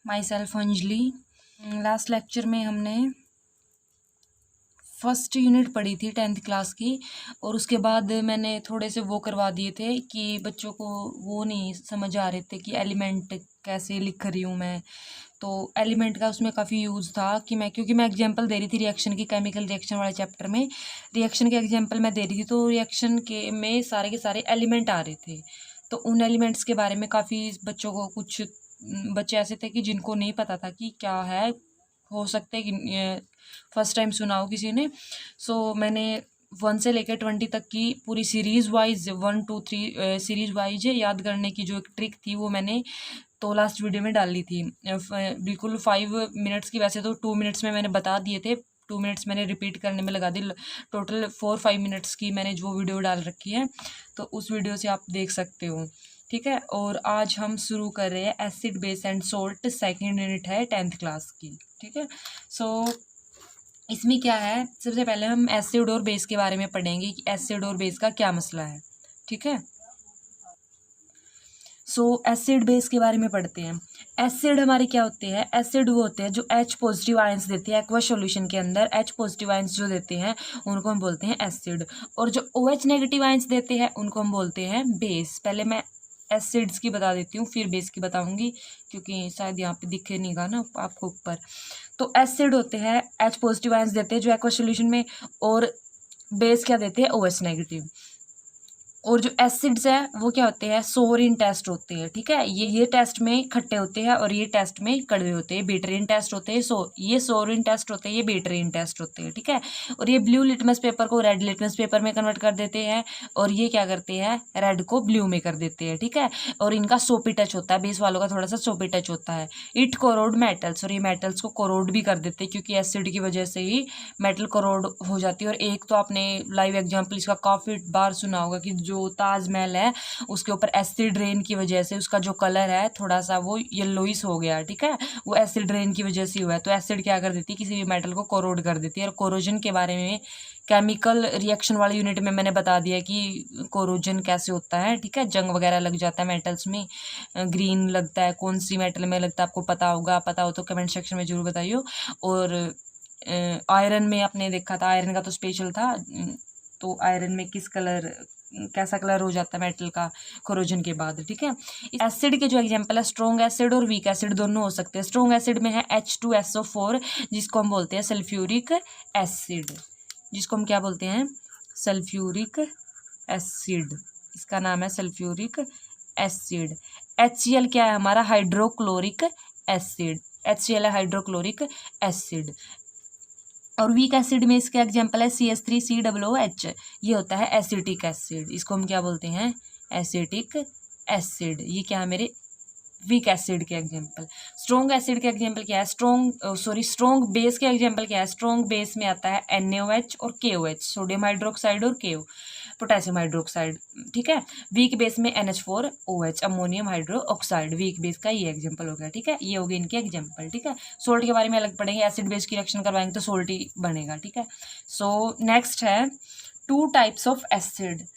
My self Anjali. Last lecture में हमने first unit पढ़ी थी 10th क्लास की, और उसके बाद मैंने थोड़े से वो करवा दिए थे कि बच्चों को वो नहीं समझ आ रहे थे कि एलिमेंट कैसे लिख रही हूँ मैं। तो एलिमेंट का उसमें काफ़ी यूज़ था कि क्योंकि मैं एग्जांपल दे रही थी रिएक्शन की, केमिकल रिएक्शन वाले चैप्टर में रिएक्शन के एग्जांपल मैं दे रही थी, तो रिएक्शन के में सारे के सारे एलिमेंट आ रहे थे। तो उन एलिमेंट्स के बारे में काफ़ी बच्चों को, कुछ बच्चे ऐसे थे कि जिनको नहीं पता था कि क्या है, हो सकता है कि फर्स्ट टाइम सुना हो किसी ने। सो मैंने 1 से लेकर 20 तक की पूरी सीरीज़ वाइज 1 2 3 सीरीज़ वाइज याद करने की जो एक ट्रिक थी वो मैंने तो लास्ट वीडियो में डाली थी। बिल्कुल 5 मिनट्स की, वैसे तो 2 मिनट्स में मैंने बता दिए थे, 2 मिनट्स मैंने रिपीट करने में लगा दी। टोटल 4-5 मिनट्स की मैंने जो वीडियो डाल रखी है, तो उस वीडियो से आप देख सकते हो। ठीक है, और आज हम शुरू कर रहे हैं acid base and salt, second unit है 10th क्लास की। ठीक है, सो इसमें क्या है, सबसे पहले हम एसिड और बेस के बारे में पढ़ेंगे कि एसिड और बेस का क्या मसला है। ठीक है, सो एसिड बेस के बारे में पढ़ते हैं। एसिड हमारे क्या होते हैं, एसिड वो होते हैं जो H पॉजिटिव आयंस देते हैं एक्वा सॉल्यूशन के अंदर। H पॉजिटिव आयंस जो देते हैं उनको हम बोलते हैं एसिड, और जो OH नेगेटिव आयंस देते हैं उनको हम बोलते हैं बेस। पहले मैं एसिड्स की बता देती हूँ, फिर बेस की बताऊंगी, क्योंकि शायद यहाँ पे दिखे नहीं गा ना आपको ऊपर। तो एसिड होते हैं H पॉजिटिव आयंस देते हैं जो एक्वा सॉल्यूशन में, और बेस क्या देते हैं, OH नेगेटिव। और जो एसिड्स है वो क्या होते हैं, सोरिन टेस्ट होते हैं। ठीक है, ये टेस्ट में खट्टे होते हैं और ये टेस्ट में कड़वे होते हैं। बेटरीन टेस्ट होते हैं, ये सोरिन टेस्ट होते हैं, ये बेटरीन टेस्ट होते हैं। ठीक है, और ये ब्लू लिटमस पेपर को रेड लिटमस पेपर में कन्वर्ट कर देते हैं, और ये क्या करते हैं, रेड को ब्लू में कर देते हैं। ठीक है, और इनका सोपी टच होता है, बेस वालों का थोड़ा सा सोपी टच होता है। इट कोरोड मेटल्स, और ये मेटल्स को कोरोड भी कर देते हैं, क्योंकि एसिड की वजह से ही मेटल कोरोड हो जाती है। और एक तो आपने लाइव एग्जाम्पल इसका काफ़ी बार सुना होगा कि जो ताजमहल है उसके ऊपर एसिड रेन की वजह से उसका जो कलर है थोड़ा सा वो येलोइश हो गया। ठीक है, वो एसिड रेन की वजह से हुआ है। तो एसिड क्या कर देती है, किसी भी मेटल को कोरोड कर देती है। और कोरोजन के बारे में केमिकल रिएक्शन वाले यूनिट में मैंने बता दिया कि कोरोजन कैसे होता है। ठीक है, जंग वगैरह लग जाता है मेटल्स में, ग्रीन लगता है, कौन सी मेटल में लगता है आपको पता होगा, पता हो तो कमेंट सेक्शन में जरूर बताइए। और आयरन में आपने देखा था, आयरन का तो स्पेशल था, तो आयरन में किस कलर, कैसा कलर हो जाता है मेटल का कोरोजन के बाद। ठीक है, एसिड के जो एग्जांपल है, स्ट्रॉन्ग एसिड और वीक एसिड दोनों हो सकते हैं। स्ट्रॉन्ग एसिड में है H2SO4, जिसको हम बोलते हैं सल्फ्यूरिक एसिड, जिसको हम क्या बोलते हैं, सल्फ्यूरिक एसिड। इसका नाम है सल्फ्यूरिक एसिड। HCl क्या है हमारा, हाइड्रोक्लोरिक एसिड। HCl है हाइड्रोक्लोरिक एसिड। और वीक एसिड में इसका एग्जांपल है CH3COOH, ये होता है एसिटिक एसिड। इसको हम क्या बोलते हैं, एसिटिक एसिड। ये क्या है मेरे वीक एसिड के एग्जांपल। स्ट्रॉन्ग एसिड के एग्जांपल क्या है, स्ट्रॉन्ग बेस के एग्जांपल क्या है, स्ट्रॉन्ग बेस में आता है NaOH और KOH, सोडियम हाइड्रोक्साइड और KO, पोटेशियम हाइड्रोक्साइड। ठीक है, वीक बेस में NH4OH, ammonium hydro oxide, weak base का ये एग्जांपल हो गया। ठीक है, ये हो गए इनके एग्जांपल। ठीक है, सोल्ट के बारे में अलग पढ़ेंगे, एसिड बेस की रिएक्शन करवाएंगे तो सोल्ट ही बनेगा। ठीक है, सो नेक्स्ट है 2 टाइप्स ऑफ एसिड।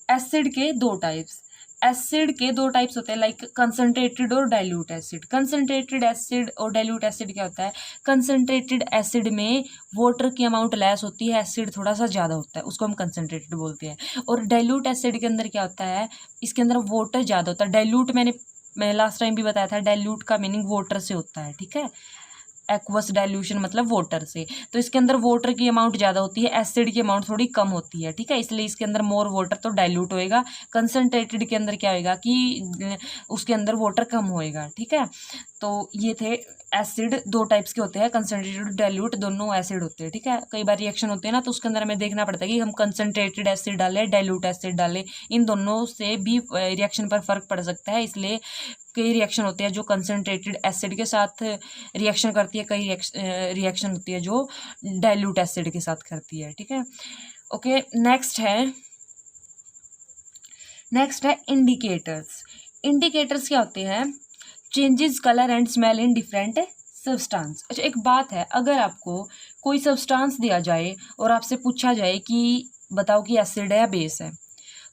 एसिड के 2 टाइप्स, एसिड के 2 टाइप्स होते हैं, लाइक कंसनट्रेटेड और डाइल्यूट एसिड। कंसनट्रेटेड एसिड और डाइल्यूट एसिड क्या होता है, कंसनट्रेटेड एसिड में वाटर की अमाउंट लेस होती है, एसिड थोड़ा सा ज़्यादा होता है, उसको हम कंसनट्रेटेड बोलते हैं। और डाइल्यूट एसिड के अंदर क्या होता है, इसके अंदर वाटर ज़्यादा होता है। डाइल्यूट मैं लास्ट टाइम भी बताया था, डाइल्यूट का मीनिंग वाटर से होता है। ठीक है, एक्वस डाइल्यूशन मतलब वाटर से, तो इसके अंदर वाटर की अमाउंट ज़्यादा होती है, एसिड की अमाउंट थोड़ी कम होती है। ठीक है, इसलिए इसके अंदर मोर वाटर तो डाइल्यूट होएगा। कंसनट्रेटेड के अंदर क्या होएगा कि उसके अंदर वाटर कम होएगा। ठीक है, तो ये थे एसिड 2 टाइप्स के होते हैं, कंसनट्रेटेड डाइल्यूट दोनों एसिड होते हैं। ठीक है, कई बार रिएक्शन होते हैं ना, तो उसके अंदर हमें देखना पड़ता है कि हम कंसनट्रेटेड एसिड डालें, डाइल्यूट एसिड डालें, इन दोनों से भी रिएक्शन पर फर्क पड़ सकता है। इसलिए कई रिएक्शन होते हैं जो कंसनट्रेटेड एसिड के साथ रिएक्शन करती है, कई रिएक्शन होती है जो डाइल्यूट एसिड के साथ करती है। ठीक है, ओके, नेक्स्ट है इंडिकेटर्स। इंडिकेटर्स क्या होते हैं, changes colour and smell in different substance. अच्छा, एक बात है, अगर आपको कोई सब्सटेंस दिया जाए और आपसे पूछा जाए कि बताओ कि एसिड है या बेस है,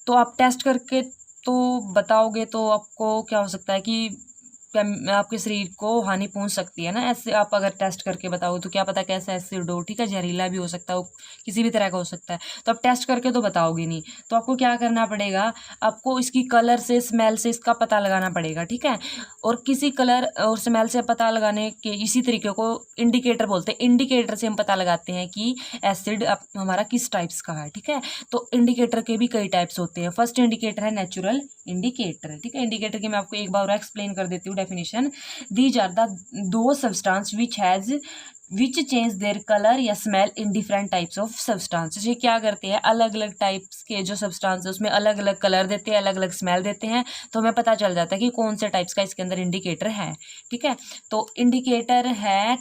तो आप टेस्ट करके तो बताओगे, तो आपको क्या हो सकता है कि आपके शरीर को हानि पहुंच सकती है ना। ऐसे आप अगर टेस्ट करके बताओ तो क्या पता कैसा एसिड हो, ठीक है, जहरीला भी हो सकता है, किसी भी तरह का हो सकता है। तो आप टेस्ट करके तो बताओगे नहीं, तो आपको क्या करना पड़ेगा, आपको इसकी कलर से, स्मेल से इसका पता लगाना पड़ेगा, ठीक है। और किसी कलर और स्मेल से पता लगाने के इसी तरीके को इंडिकेटर बोलते हैं। इंडिकेटर से हम पता लगाते हैं कि एसिड हमारा किस टाइप्स का है, ठीक है। तो इंडिकेटर के भी कई टाइप्स होते हैं। फर्स्ट इंडिकेटर है नेचुरल इंडिकेटर, ठीक है। इंडिकेटर की मैं आपको एक बार और एक्सप्लेन कर देती हूँ डेफिनेशन। दीज आर द दो substance which change their colour या smell in different types of substances. ये क्या करते हैं, अलग अलग टाइप्स के जो सब्सटेंस है उसमें अलग अलग कलर देते हैं, अलग अलग स्मेल देते हैं, तो हमें पता चल जाता है कि कौन से टाइप्स का इसके अंदर इंडिकेटर है, ठीक है। तो इंडिकेटर है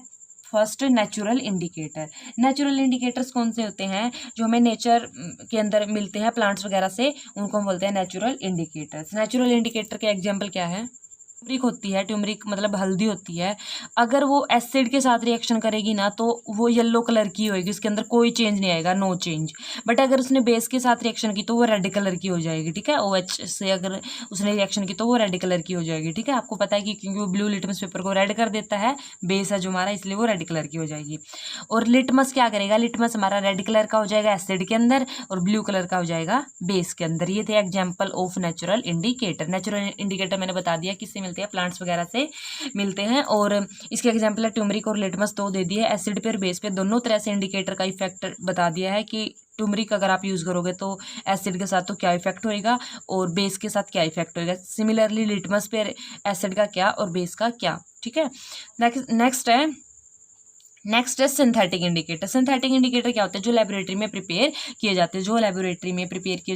first natural indicator. Natural indicators कौन से होते हैं, जो हमें नेचर के अंदर मिलते हैं प्लांट्स वगैरह से, उनको हम बोलते हैं नेचुरल इंडिकेटर्स। नेचुरल इंडिकेटर के एग्जांपल क्या है, ट्यूमरिक होती है, ट्यूमरिक मतलब हल्दी होती है, अगर वो एसिड के साथ रिएक्शन करेगी ना तो वो येलो कलर की होएगी, उसके अंदर कोई चेंज नहीं आएगा, नो चेंज। बट अगर उसने बेस के साथ रिएक्शन की तो वो रेड कलर की हो जाएगी, ठीक है। OH से अगर उसने रिएक्शन की तो वो रेड कलर की हो जाएगी, ठीक है। आपको पता है कि क्योंकि वो ब्लू लिटमस पेपर को रेड कर देता है, बेस है जो हमारा, इसलिए वो रेड कलर की हो जाएगी। और लिटमस क्या करेगा, लिटमस हमारा रेड कलर का हो जाएगा एसिड के अंदर और ब्लू कलर का हो जाएगा बेस के अंदर। ये थे example of natural indicator. Natural indicator मैंने बता दिया किससे मिलते हैं, प्लांट्स वगैरह से मिलते हैं। और इसके एग्जाम्पल है ट्यूमरिक और लिटमस, तो दे दिए। एसिड पे और बेस पे दोनों तरह से इंडिकेटर का इफेक्ट बता दिया है कि ट्यूमरिक अगर आप यूज़ करोगे तो एसिड के साथ तो क्या इफेक्ट होएगा और बेस के साथ क्या इफेक्ट होएगा। सिमिलरली लिटमस पे एसिड का क्या और बेस का क्या, ठीक है। नेक्स्ट है सिंथेटिक इंडिकेटर। सिंथेटिक इंडिकेटर क्या होते हैं, जो लेबोरेटरी में प्रिपेयर किए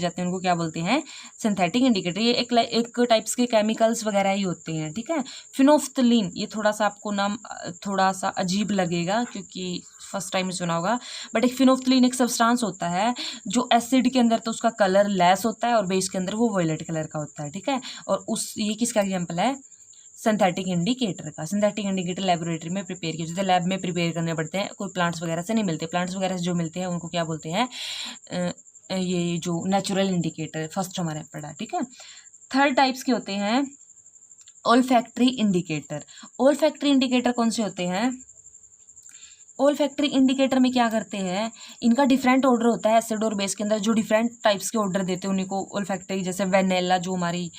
जाते हैं, उनको क्या बोलते हैं, सिंथेटिक इंडिकेटर। ये एक टाइप्स के केमिकल्स वगैरह ही होते हैं, ठीक है। फिनोफ्थलीन, ये थोड़ा सा आपको नाम थोड़ा सा अजीब लगेगा क्योंकि फर्स्ट टाइम सुना होगा, बट एक फिनोफ्थलीन एक सब्सटेंस होता है जो एसिड के अंदर तो उसका कलर लेस होता है और बेस के अंदर वो वायलेट कलर का होता है, ठीक है। और ये किसका एग्जाम्पल है, सिंथेटिक इंडिकेटर का। सिंथेटिक इंडिकेटर लेबोरेटरी में प्रिपेयर किए जाते हैं, लैब में प्रिपेयर करने पड़ते हैं, कोई प्लांट्स वगैरह से नहीं मिलते। प्लांट्स वगैरह से जो मिलते हैं उनको क्या बोलते हैं, ये जो नेचुरल इंडिकेटर फर्स्ट हमारे पड़ा, ठीक है। थर्ड टाइप्स के होते हैं ओल्फैक्टरी इंडिकेटर। ओल्फैक्टरी इंडिकेटर कौन से होते हैं, ओल्फैक्टरी इंडिकेटर में क्या करते हैं, इनका डिफरेंट ऑर्डर होता है एसिड और बेस के अंदर। जो डिफरेंट टाइप्स के ऑर्डर देते हैं उन्हीं को ओल्फैक्टरी, जैसे वेनिला जो हमारी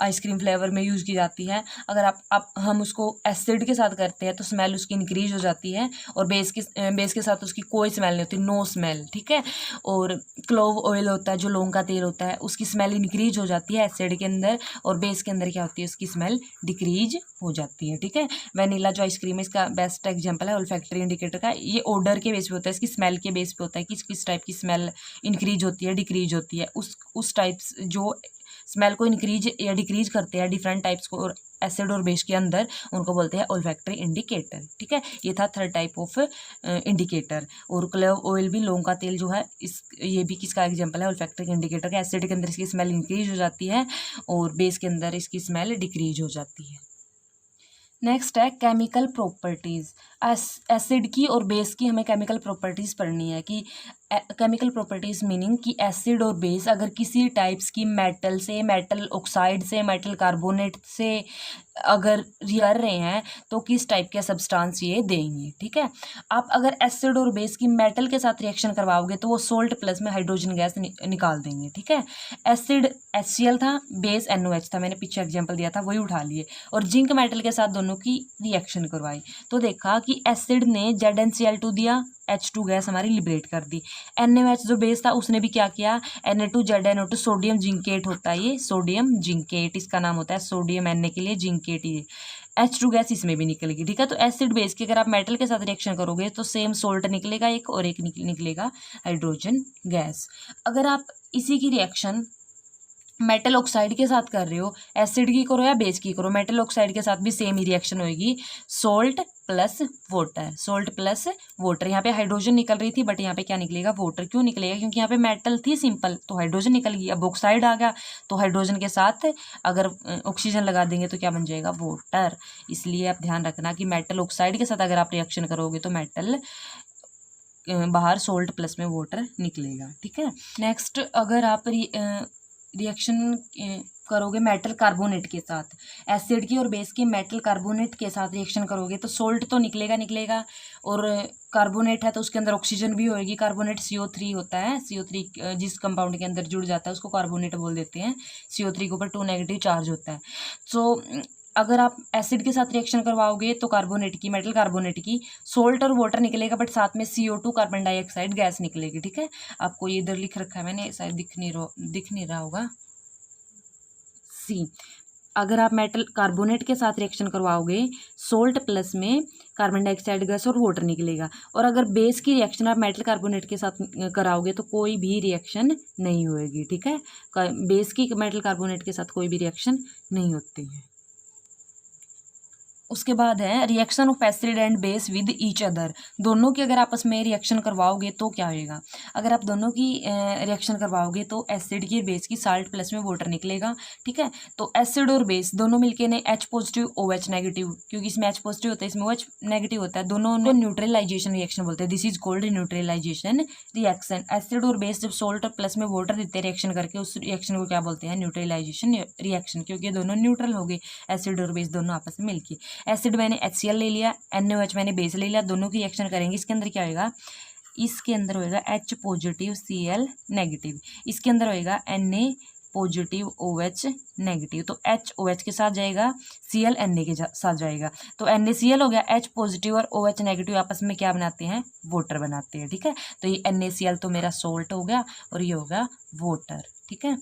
आइसक्रीम फ्लेवर में यूज़ की जाती है, अगर हम उसको एसिड के साथ करते हैं तो स्मेल उसकी इंक्रीज हो जाती है और बेस के साथ उसकी कोई स्मेल नहीं होती, नो स्मेल, ठीक है। और क्लोव ऑयल होता है, जो लौंग का तेल होता है, उसकी स्मेल इंक्रीज हो जाती है एसिड के अंदर और बेस के अंदर क्या होती है, उसकी स्मेल डिक्रीज हो जाती है, ठीक है। वेनिला जो आइसक्रीम है इसका बेस्ट एग्जांपल है ओल्फैक्टरी इंडिकेटर का। ये ऑर्डर के बेस पे होता है, इसकी स्मेल के बेस पे होता है कि किस टाइप की स्मेल इंक्रीज होती है, डिक्रीज होती है। उस टाइप्स जो स्मेल को इंक्रीज या डिक्रीज करते हैं डिफरेंट टाइप्स को और एसिड और बेस के अंदर, उनको बोलते हैं ओल्फैक्टरी इंडिकेटर, ठीक है। ये था थर्ड टाइप ऑफ इंडिकेटर। और क्लोव ऑयल भी, लौंग का तेल जो है, ये भी किसका एग्जांपल है, ओल्फैक्टरी इंडिकेटर का। एसिड के अंदर इसकी स्मेल इंक्रीज हो जाती है और बेस के अंदर इसकी स्मेल डिक्रीज हो जाती है। नेक्स्ट है केमिकल प्रॉपर्टीज़। एसिड की और बेस की हमें केमिकल प्रॉपर्टीज़ पढ़नी है कि केमिकल प्रॉपर्टीज़ मीनिंग कि एसिड और बेस अगर किसी टाइप्स की मेटल से, मेटल ऑक्साइड से, मेटल कार्बोनेट से अगर रियर रहे हैं तो किस टाइप के सब्सटेंस ये देंगे, ठीक है। आप अगर एसिड और बेस की मेटल के साथ रिएक्शन करवाओगे तो वो सोल्ट प्लस में हाइड्रोजन गैस निकाल देंगे, ठीक है। एसिड HCl था, बेस NOH था, मैंने पीछे एग्जांपल दिया था वही उठा लिए। और जिंक मेटल के साथ दोनों की रिएक्शन करवाई तो देखा कि एसिड ने ZnCl2 दिया, H2 गैस हमारी लिबरेट कर दी। NaOH जो बेस था उसने भी क्या किया, Na2ZnO2 सोडियम जिंकेट होता है, ये सोडियम जिंकेट इसका नाम होता है, सोडियम Na के लिए जिंकेट, ये H2 गैस इसमें भी निकलेगी, ठीक है। तो एसिड बेस की अगर आप मेटल के साथ रिएक्शन करोगे तो सेम सोल्ट निकलेगा एक और एक निकलेगा हाइड्रोजन गैस। अगर आप इसी की रिएक्शन मेटल ऑक्साइड के साथ कर रहे हो, एसिड की करो या बेस की करो, मेटल ऑक्साइड के साथ भी सेम ही रिएक्शन होगी, salt plus water, salt plus water. यहाँ पे हाइड्रोजन निकल रही थी बट यहाँ पे क्या निकलेगा, वाटर। क्यों निकलेगा, क्योंकि यहाँ पे मेटल थी सिंपल तो हाइड्रोजन निकल गई। अब ऑक्साइड आ गया तो हाइड्रोजन के साथ अगर ऑक्सीजन लगा देंगे तो क्या बन जाएगा, वाटर। इसलिए आप ध्यान रखना कि मेटल ऑक्साइड के साथ अगर आप रिएक्शन करोगे तो मेटल बाहर सोल्ट प्लस में वाटर निकलेगा, ठीक है। नेक्स्ट अगर आप रिएक्शन करोगे मेटल कार्बोनेट के साथ, एसिड की और बेस की मेटल कार्बोनेट के साथ रिएक्शन करोगे तो सोल्ट तो निकलेगा, और कार्बोनेट है तो उसके अंदर ऑक्सीजन भी होएगी। कार्बोनेट CO3 होता है, CO3 जिस कंपाउंड के अंदर जुड़ जाता है उसको कार्बोनेट बोल देते हैं। CO3 के ऊपर 2 नेगेटिव चार्ज होता है। सो अगर आप एसिड के साथ रिएक्शन करवाओगे तो कार्बोनेट की, मेटल कार्बोनेट की, सोल्ट और वाटर निकलेगा, बट साथ में CO2 कार्बन डाइऑक्साइड गैस निकलेगी। ठीक है, आपको ये इधर लिख रखा है मैंने, शायद दिख नहीं रहा होगा। सी, अगर आप मेटल कार्बोनेट के साथ रिएक्शन करवाओगे, सोल्ट प्लस में कार्बन डाइऑक्साइड गैस और वाटर निकलेगा। और अगर बेस की रिएक्शन आप मेटल कार्बोनेट के साथ कराओगे तो कोई भी रिएक्शन नहीं होएगी। ठीक है, बेस की मेटल कार्बोनेट के साथ कोई भी रिएक्शन नहीं होती है। उसके बाद है reaction of acid and base with each other. दोनों की अगर आपस में रिएक्शन करवाओगे तो क्या होएगा? अगर आप दोनों की रिएक्शन करवाओगे तो एसिड की और बेस की साल्ट प्लस में वाटर निकलेगा। ठीक है, तो एसिड और बेस दोनों मिलके ने H पॉजिटिव OH नेगेटिव, क्योंकि इसमें H पॉजिटिव होता है इसमें OH नेगेटिव होता है, दोनों को न्यूट्रलाइजेशन रिएक्शन बोलते हैं। This is called neutralisation reaction. Acid और बेस जब सोल्ट प्लस में वाटर देते हैं रिएक्शन करके, उस रिएक्शन को क्या बोलते हैं? न्यूट्रलाइजेशन रिएक्शन, क्योंकि दोनों न्यूट्रल हो गए, एसिड और बेस दोनों आपस में मिलके। एसिड मैंने HCl ले लिया, NaOH मैंने बेस ले लिया, दोनों की रिएक्शन करेंगे। इसके अंदर क्या होएगा? इसके अंदर होएगा H पॉजिटिव Cl नेगेटिव, इसके अंदर होएगा Na पॉजिटिव OH नेगेटिव। तो H OH के साथ जाएगा, Cl Na के साथ जाएगा, तो NaCl हो गया। H पॉजिटिव और OH नेगेटिव आपस में क्या बनाते हैं? वाटर बनाते हैं। ठीक है, तो ये NaCl तो मेरा सोल्ट हो गया और ये होगा वाटर। ठीक है,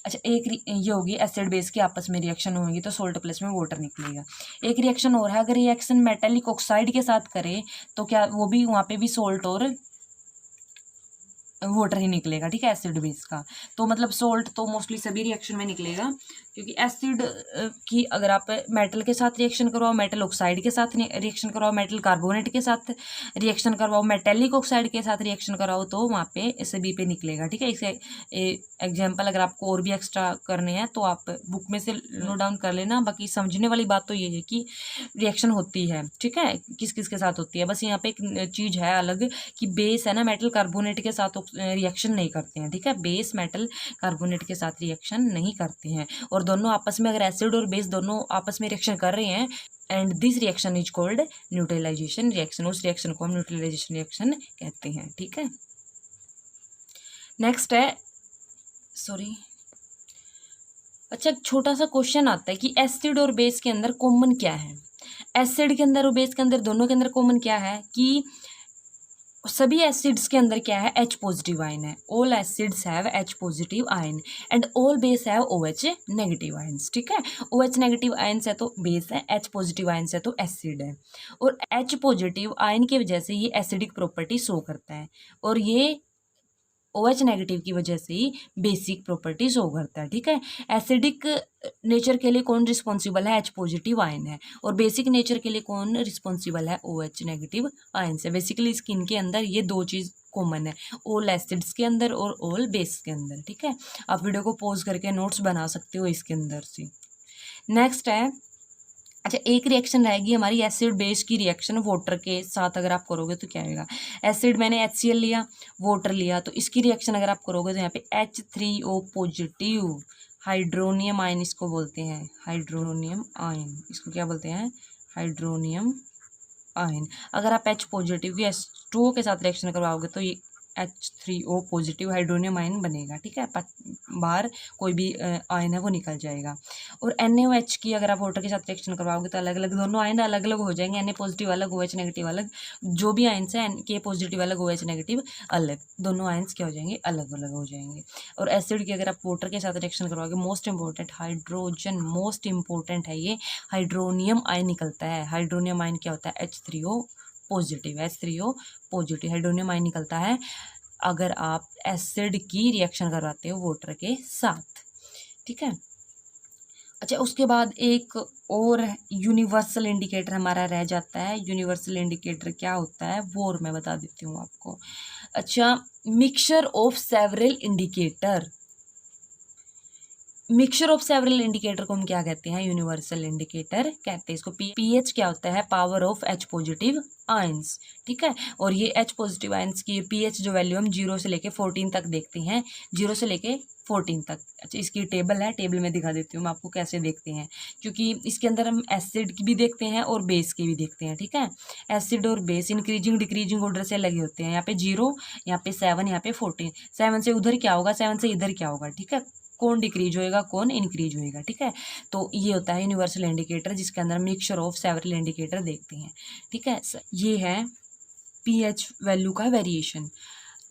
अच्छा एक ये होगी एसिड बेस की आपस में रिएक्शन होगी तो सोल्ट प्लस में वाटर निकलेगा। एक रिएक्शन और है, अगर रिएक्शन मेटेलिक ऑक्साइड के साथ करे तो क्या वो भी, वहाँ पे भी सोल्ट और वाटर ही निकलेगा। ठीक है, एसिड बेस का तो मतलब सोल्ट तो मोस्टली सभी रिएक्शन में निकलेगा, क्योंकि एसिड की अगर आप मेटल के साथ रिएक्शन करवाओ, मेटल ऑक्साइड के साथ रिएक्शन करवाओ, मेटल कार्बोनेट के साथ रिएक्शन करवाओ, मेटेलिक ऑक्साइड के साथ रिएक्शन कराओ तो वहाँ पे सभी पे निकलेगा। ठीक है, इसे एग्जाम्पल अगर आपको और भी एक्स्ट्रा करने हैं तो आप बुक में से नोट डाउन कर लेना। बाकी समझने वाली बात तो ये है कि रिएक्शन होती है। ठीक है, किस किस के साथ होती है, बस यहाँ पे एक चीज़ है अलग कि बेस है ना मेटल कार्बोनेट के साथ रिएक्शन नहीं करते हैं। ठीक है, बेस मेटल कार्बोनेट के साथ रिएक्शन नहीं करते हैं, और दोनों आपस में, अगर एसिड और बेस दोनों आपस में रिएक्शन कर रहे हैं, and this reaction is called neutralisation reaction. उस रिएक्शन को हम न्यूट्रलाइजेशन रिएक्शन कहते हैं। ठीक है, नेक्स्ट है, सॉरी, अच्छा एक छोटा सा क्वेश्चन आता है कि एसिड और बेस के अंदर कॉमन क्या है? एसिड के अंदर और बेस के अंदर दोनों के अंदर कॉमन क्या है कि सभी एसिड्स के अंदर क्या है? H पॉजिटिव आयन है। All acids have H positive ion and all base have OH negative ions. ठीक है, OH नेगेटिव आयंस है तो बेस है, H पॉजिटिव आयंस है तो एसिड है, और H पॉजिटिव आयन की वजह से ये एसिडिक प्रॉपर्टी शो करता है, और ये OH नेगेटिव की वजह से ही बेसिक प्रॉपर्टी शो करता है। ठीक है, एसिडिक नेचर के लिए कौन रिस्पॉन्सिबल है? H पॉजिटिव आयन है, और बेसिक नेचर के लिए कौन रिस्पॉन्सिबल है? OH नेगेटिव आयन से। बेसिकली स्किन के अंदर ये दो चीज़ कॉमन है, ऑल एसिड्स के अंदर और ऑल बेस के अंदर। ठीक है, आप वीडियो को पॉज करके नोट्स बना सकते हो इसके अंदर से। नेक्स्ट है, अच्छा एक रिएक्शन रहेगी हमारी एसिड बेस की रिएक्शन वाटर के साथ अगर आप करोगे तो क्या होगा? एसिड मैंने HCl लिया, वाटर लिया, तो इसकी रिएक्शन अगर आप करोगे तो यहाँ पे H3O पॉजिटिव हाइड्रोनियम आयन इसको बोलते हैं, हाइड्रोनियम आयन, इसको क्या बोलते हैं? Hydronium ion. अगर आप H पॉजिटिव की H2O के साथ रिएक्शन करवाओगे तो ये H3O पॉजिटिव हाइड्रोनियम आयन बनेगा। ठीक है, बाहर कोई भी आयन है वो निकल जाएगा। और NaOH की अगर आप वाटर के साथ रिएक्शन करवाओगे तो अलग अलग दोनों आयन अलग अलग हो जाएंगे, Na पॉजिटिव अलग, OH नेगेटिव अलग, जो भी आयन्स है K पॉजिटिव अलग, OH नेगेटिव अलग, दोनों आयन्स क्या हो जाएंगे? अलग अलग हो जाएंगे। और एसिड की अगर आप वाटर के साथ रिएक्शन करवाओगे, most important hydrogen, most important है ये, हाइड्रोनियम आयन निकलता है। हाइड्रोनियम आयन क्या होता है? H3O positive, H3O positive hydronium ion निकलता है अगर आप एसिड की रिएक्शन करवाते हो वाटर के साथ। ठीक है, अच्छा उसके बाद एक और यूनिवर्सल इंडिकेटर हमारा रह जाता है। यूनिवर्सल इंडिकेटर क्या होता है वो और मैं बता देती हूँ आपको। अच्छा, mixture of several indicator, mixture of several indicator को हम क्या कहते हैं, यूनिवर्सल इंडिकेटर कहते हैं इसको। पीएच क्या होता है, power of H positive ions, ठीक है। और ये एच पॉजिटिव आयंस की पीएच जो वैल्यू हम 0 से लेके 14 तक देखते हैं, 0 से लेके 14 तक। अच्छा, इसकी टेबल है, टेबल में दिखा देती हूँ मैं आपको कैसे देखते हैं, क्योंकि इसके अंदर हम एसिड की भी देखते हैं और बेस की भी देखते हैं, ठीक है। एसिड और बेस इंक्रीजिंग डिक्रीजिंग ऑर्डर से लगे होते हैं। यहाँ पे 0, यहाँ पे 7, यहाँ पे 14। 7 से उधर क्या होगा, 7 से इधर क्या होगा, ठीक है। कौन डिक्रीज होएगा, कौन इंक्रीज होएगा, ठीक है। तो ये होता है यूनिवर्सल इंडिकेटर, जिसके अंदर मिक्सचर ऑफ सेवरल इंडिकेटर देखते हैं, ठीक है। ये है पीएच वैल्यू का वेरिएशन।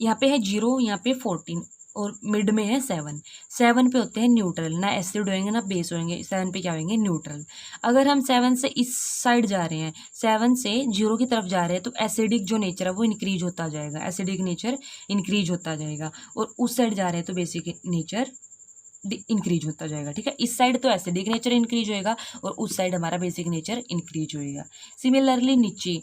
यहाँ पे है 0, यहाँ पे 14 और मिड में है 7। 7 पे होते हैं न्यूट्रल, ना एसिड होएंगे ना बेस होएंगे, 7 पे क्या होंगे, न्यूट्रल। अगर हम 7 से इस साइड जा रहे हैं, 7 से 0 की तरफ जा रहे हैं, तो एसिडिक जो नेचर है वो इंक्रीज होता जाएगा, एसिडिक नेचर इंक्रीज होता जाएगा। और उस साइड जा रहे हैं तो बेसिक नेचर इंक्रीज होता जाएगा, ठीक है। इस साइड तो एसिडिक नेचर इंक्रीज होएगा और उस साइड हमारा बेसिक नेचर इंक्रीज होएगा। सिमिलरली नीचे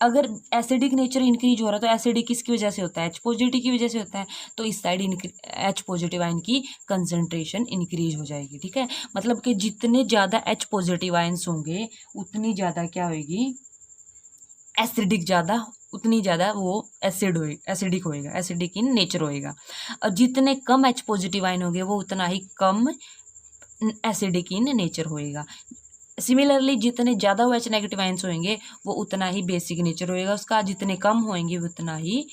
अगर एसिडिक नेचर इंक्रीज हो रहा है तो एसिडिक किसकी वजह से होता है, एच पॉजिटिव की वजह से होता है। तो इस साइड एच पॉजिटिव आयन की कंसंट्रेशन इंक्रीज हो जाएगी, ठीक है। मतलब कि जितने ज़्यादा एच पॉजिटिव आयन्स होंगे उतनी ज़्यादा क्या होएगी, एसिडिक ज़्यादा, उतनी ज़्यादा वो एसिडिक होएगा, एसिडिक इन नेचर होएगा। और जितने कम एच पॉजिटिव आयन होंगे वो उतना ही कम एसिडिक इन नेचर होएगा। सिमिलरली जितने ज़्यादा वो एच नेगेटिव आयंस होंगे वो उतना ही बेसिक नेचर होएगा उसका, जितने कम होंगे उतना ही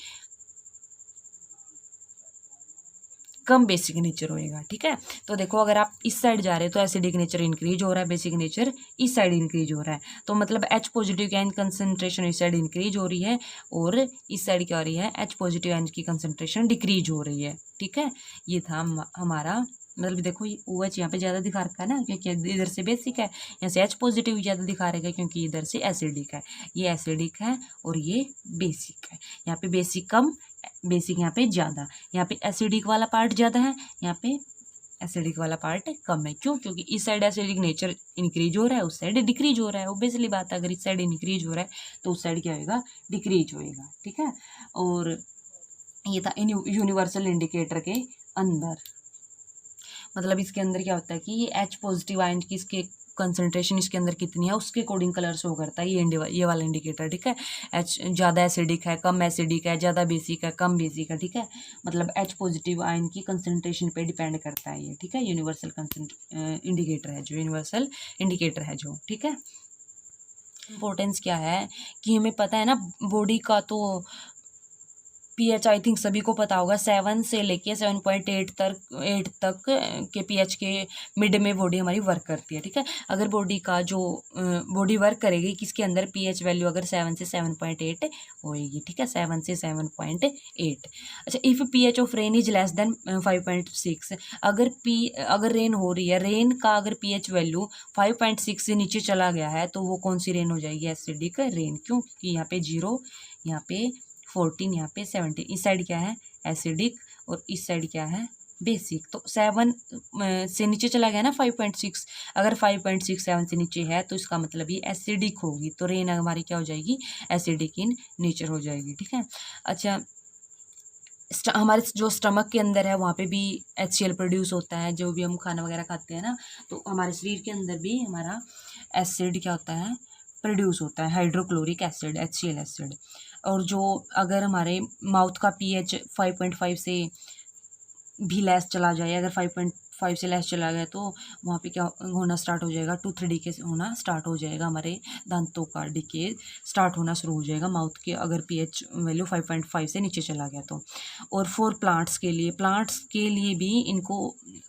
कम बेसिक नेचर होएगा, ठीक है। तो देखो अगर आप इस साइड जा रहे हो तो एसिडिक नेचर इंक्रीज हो रहा है, बेसिक नेचर इस साइड इंक्रीज हो रहा है। तो मतलब एच पॉजिटिव आयन कंसंट्रेशन इस साइड इंक्रीज हो रही है और इस साइड क्या हो रही है, एच पॉजिटिव आयन की कंसंट्रेशन डिक्रीज हो रही है, ठीक है। ये था हमारा, मतलब देखो ये ओ एच यहाँ पे ज़्यादा दिखा रखा है ना, क्योंकि इधर से बेसिक है, यहाँ से एच पॉजिटिव ज़्यादा दिखा रहेगा क्योंकि इधर से एसिडिक है। ये एसिडिक है और ये बेसिक है। यहाँ पे बेसिक कम, बेसिक यहाँ पे ज़्यादा। यहाँ पे एसिडिक वाला पार्ट ज़्यादा है, यहाँ पे एसिडिक वाला पार्ट कम है। क्यों, क्योंकि इस साइड एसिडिक नेचर इंक्रीज हो रहा है, उस साइड डिक्रीज हो रहा है। ऑब्वियसली बात है, अगर इस साइड इंक्रीज हो रहा है तो उस साइड क्या होएगा, डिक्रीज होएगा, ठीक है। और ये था यूनिवर्सल इंडिकेटर के अंदर, मतलब इसके अंदर क्या होता है कि ये एच पॉजिटिव आयन की इसके कंसंट्रेशन इसके अंदर कितनी है उसके अकॉर्डिंग कलर शो करता है ये वाला इंडिकेटर, ठीक है। एच ज़्यादा एसिडिक है, कम एसिडिक है, ज़्यादा बेसिक है, कम बेसिक है, ठीक है। मतलब एच पॉजिटिव आयन की कंसंट्रेशन पे डिपेंड करता है ये, ठीक है। यूनिवर्सल इंडिकेटर है जो, यूनिवर्सल इंडिकेटर है जो, ठीक है। इम्पोर्टेंस क्या है कि हमें पता है ना बॉडी का तो पीएच आई थिंक सभी को पता होगा, 7 से लेके 7.8 तक के पीएच के मिड में बॉडी हमारी वर्क करती है, ठीक है। अगर बॉडी का जो बॉडी वर्क करेगी किसके अंदर, पीएच वैल्यू अगर 7 से 7.8 होएगी, ठीक है, 7 से 7.8। अच्छा, if pH of rain is less than 5.6, अगर रेन हो रही है, रेन का अगर पीएच वैल्यू 5.6 से नीचे चला गया है तो वो कौन सी रेन हो जाएगी, एसिडिक रेन। क्यों, क्योंकि यहाँ पे 0, यहाँ पे 14, यहाँ पे 17, इस साइड क्या है एसिडिक और इस साइड क्या है बेसिक। तो 7 से नीचे चला गया ना 5.6, अगर 5.6 7 से नीचे है तो इसका मतलब ये एसिडिक होगी, तो रेन हमारी क्या हो जाएगी, एसिडिक इन नेचर हो जाएगी, ठीक है। अच्छा, हमारे जो स्टमक के अंदर है वहाँ पे भी HCl प्रोड्यूस होता है, जो भी हम खाना वगैरह खाते हैं ना, तो हमारे शरीर के अंदर भी हमारा एसिड क्या होता है, प्रोड्यूस होता है, हाइड्रोक्लोरिक एसिड, HCl एसिड। और जो अगर हमारे माउथ का पीएच 5.5 से भी लेस चला जाए, अगर 5.5 से लेस चला गया तो वहाँ पे क्या होना स्टार्ट हो जाएगा, टूथ डिके होना स्टार्ट हो जाएगा, हमारे दांतों का डिके स्टार्ट होना शुरू हो जाएगा माउथ के, अगर पीएच वैल्यू 5.5 से नीचे चला गया तो। और फॉर प्लांट्स के लिए भी इनको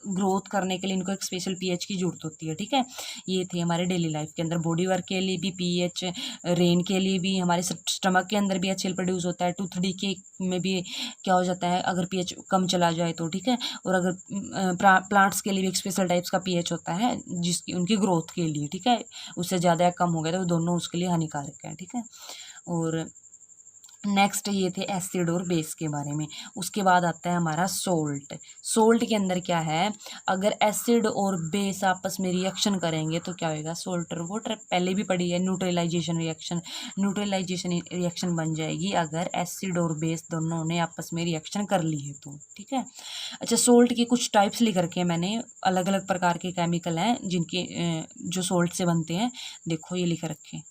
ग्रोथ करने के लिए इनको एक स्पेशल पीएच की ज़रूरत होती है, ठीक है। ये थे हमारे डेली लाइफ के अंदर, बॉडी वर्क के लिए भी पीएच, रेन के लिए भी, हमारे स्टमक के अंदर भी HCl प्रोड्यूस होता है, टूथ डिके में भी क्या हो जाता है अगर पीएच कम चला जाए तो, ठीक है। और अगर प्लांट्स के लिए भी एक स्पेशल टाइप्स का पीएच होता है जिसकी उनकी ग्रोथ के लिए, ठीक है, उससे ज़्यादा या कम हो गया तो दोनों उसके लिए हानिकारक है, ठीक है। और नेक्स्ट ये थे एसिड और बेस के बारे में। उसके बाद आता है हमारा सोल्ट। सोल्ट के अंदर क्या है, अगर एसिड और बेस आपस में रिएक्शन करेंगे तो क्या होएगा, सोल्ट और वाटर, पहले भी पढ़ी है न्यूट्रलाइजेशन रिएक्शन। न्यूट्रलाइजेशन रिएक्शन बन जाएगी अगर एसिड और बेस दोनों ने आपस में रिएक्शन कर ली है तो, ठीक है। अच्छा, सोल्ट के कुछ टाइप्स लिख रखे हैं मैंने, अलग अलग प्रकार के केमिकल हैं जिनके जो सोल्ट से बनते हैं, देखो ये लिख रखे हैं।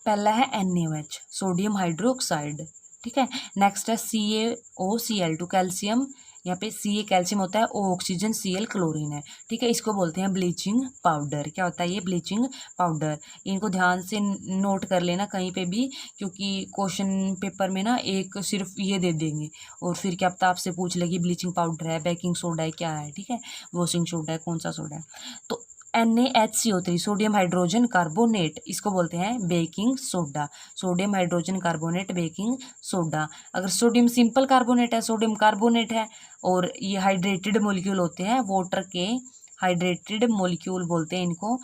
पहला है NaOH, सोडियम हाइड्रोक्साइड, ठीक है। नेक्स्ट है CaOCl2, कैल्शियम, यहाँ पे Ca कैल्शियम होता है, O ऑक्सीजन, Cl क्लोरीन है, ठीक है। इसको बोलते हैं ब्लीचिंग पाउडर। क्या होता है ये, ब्लीचिंग पाउडर। इनको ध्यान से नोट कर लेना कहीं पे भी, क्योंकि क्वेश्चन पेपर में ना एक सिर्फ ये दे देंगे और फिर क्या पता आपसे पूछ लेगी ब्लीचिंग पाउडर है, बेकिंग सोडा है, क्या है, ठीक है, वॉशिंग सोडा है, कौन सा सोडा है। तो NaHCO3, सोडियम हाइड्रोजन कार्बोनेट, इसको बोलते हैं baking soda. Sodium hydrogen carbonate, baking soda. अगर सोडियम सिंपल कार्बोनेट है, सोडियम कार्बोनेट है, और ये हाइड्रेटेड मॉलिक्यूल होते हैं वाटर के, हाइड्रेटेड मॉलिक्यूल बोलते हैं इनको,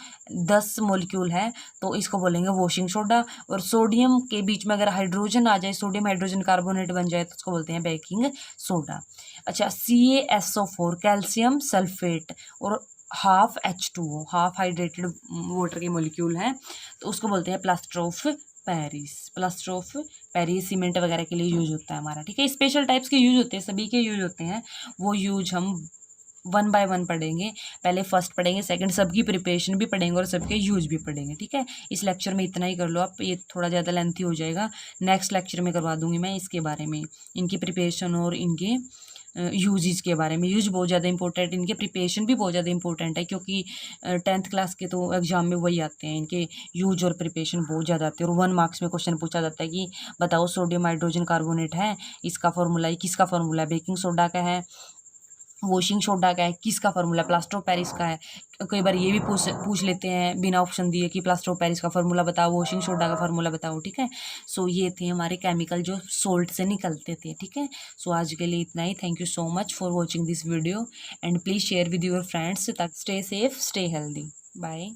10 मॉलिक्यूल है तो इसको बोलेंगे वॉशिंग सोडा। और सोडियम के बीच में अगर हाइड्रोजन आ जाए, सोडियम हाइड्रोजन कार्बोनेट बन जाए तो उसको बोलते हैं बेकिंग सोडा। अच्छा, CaSO4, कैल्शियम सल्फेट, और half H2O, half hydrated water के मॉलिक्यूल हैं तो उसको बोलते हैं plaster of Paris. Plaster of Paris cement वगैरह के लिए यूज होता है हमारा, ठीक है। स्पेशल टाइप्स के यूज होते हैं, सभी के यूज होते हैं, वो यूज हम 1 बाय 1 पढ़ेंगे। पहले फर्स्ट पढ़ेंगे, सेकंड सबकी प्रिपरेशन भी पढ़ेंगे और सबके यूज भी पढ़ेंगे, ठीक है। इस लेक्चर में इतना ही कर लो आप, ये थोड़ा ज़्यादा लेंथी हो जाएगा, नेक्स्ट लेक्चर में करवा दूंगी मैं इसके बारे में, इनकी प्रिपरेशन और इनके यूजेस के बारे में। यूज बहुत ज़्यादा इंपॉर्टेंट, इनके प्रिपरेशन भी बहुत ज़्यादा इंपॉर्टेंट है, क्योंकि 10th क्लास के तो एग्जाम में वही आते हैं, इनके यूज और प्रिपरेशन बहुत ज़्यादा आते हैं। और 1 मार्क्स में क्वेश्चन पूछा जाता है कि बताओ सोडियम हाइड्रोजन कार्बोनेट है, इसका फॉर्मूला, किसका फॉर्मूला है, बेकिंग सोडा का है, वॉशिंग सोडा का है, किसका फार्मूला, प्लास्टर ऑफ पेरिस का है। कई बार ये भी पूछ लेते हैं बिना ऑप्शन दिए कि प्लास्टर ऑफ पेरिस का फार्मूला बताओ, वॉशिंग सोडा का फार्मूला बताओ, ठीक है। सो ये थे हमारे केमिकल जो सोल्ट से निकलते थे, ठीक है। सो आज के लिए इतना ही। Thank you so much for watching this video and please share with your friends. Stay safe, stay healthy, bye.